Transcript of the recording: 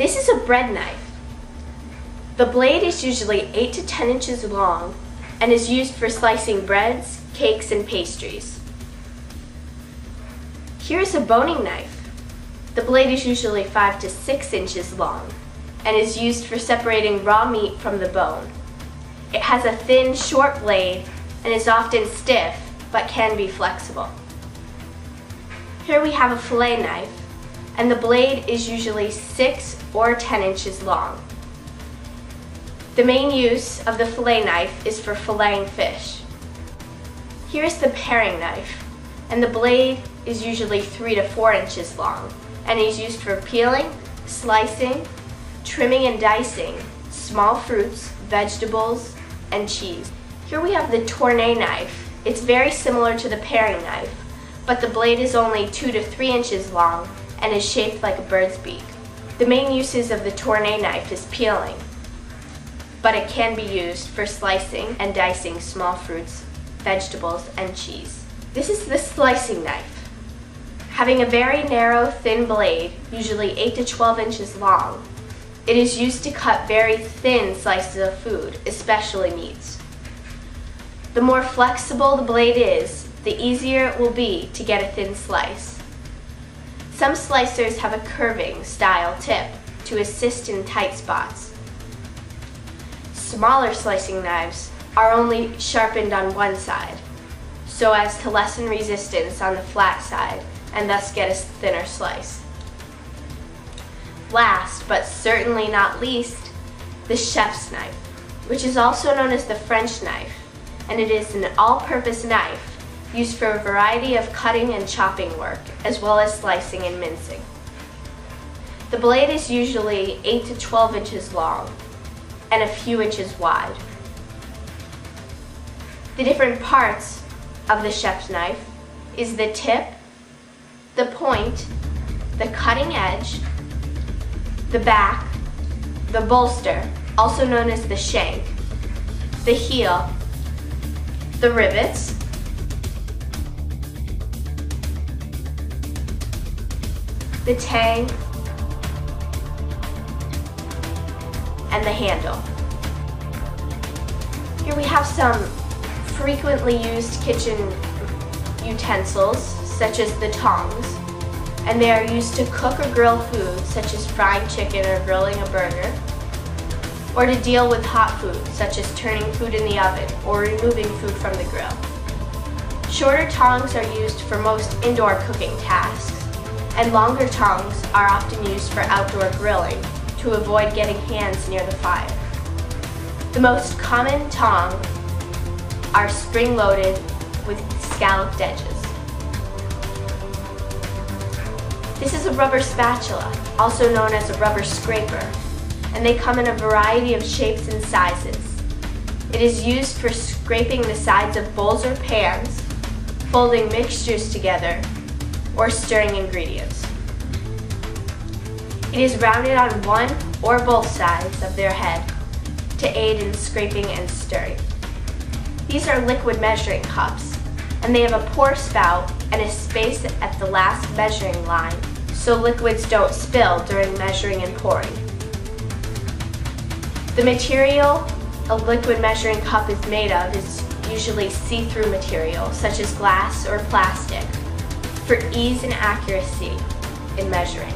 This is a bread knife. The blade is usually 8 to 10 inches long and is used for slicing breads, cakes, and pastries. Here is a boning knife. The blade is usually 5 to 6 inches long and is used for separating raw meat from the bone. It has a thin, short blade and is often stiff, but can be flexible. Here we have a fillet knife, and the blade is usually 6 or 10 inches long. The main use of the fillet knife is for filleting fish. Here's the paring knife, and the blade is usually 3 to 4 inches long and is used for peeling, slicing, trimming and dicing small fruits, vegetables, and cheese. Here we have the tourné knife. It's very similar to the paring knife, but the blade is only 2 to 3 inches long and is shaped like a bird's beak. The main uses of the tourné knife is peeling, but it can be used for slicing and dicing small fruits, vegetables, and cheese. This is the slicing knife. Having a very narrow, thin blade, usually 8 to 12 inches long, it is used to cut very thin slices of food, especially meats. The more flexible the blade is, the easier it will be to get a thin slice. Some slicers have a curving style tip to assist in tight spots. Smaller slicing knives are only sharpened on one side, so as to lessen resistance on the flat side and thus get a thinner slice. Last, but certainly not least, the chef's knife, which is also known as the French knife, and it is an all-purpose knife used for a variety of cutting and chopping work, as well as slicing and mincing. The blade is usually 8 to 12 inches long and a few inches wide. The different parts of the chef's knife is the tip, the point, the cutting edge, the back, the bolster, also known as the shank, the heel, the rivets, the tang, and the handle. Here we have some frequently used kitchen utensils, such as the tongs, and they are used to cook or grill food, such as frying chicken or grilling a burger, or to deal with hot food, such as turning food in the oven or removing food from the grill. Shorter tongs are used for most indoor cooking tasks, and longer tongs are often used for outdoor grilling to avoid getting hands near the fire. The most common tongs are spring-loaded with scalloped edges. This is a rubber spatula, also known as a rubber scraper, and they come in a variety of shapes and sizes. It is used for scraping the sides of bowls or pans, folding mixtures together, or stirring ingredients. It is rounded on one or both sides of their head to aid in scraping and stirring. These are liquid measuring cups, and they have a pour spout and a space at the last measuring line so liquids don't spill during measuring and pouring. The material a liquid measuring cup is made of is usually see-through material, such as glass or plastic, for ease and accuracy in measuring.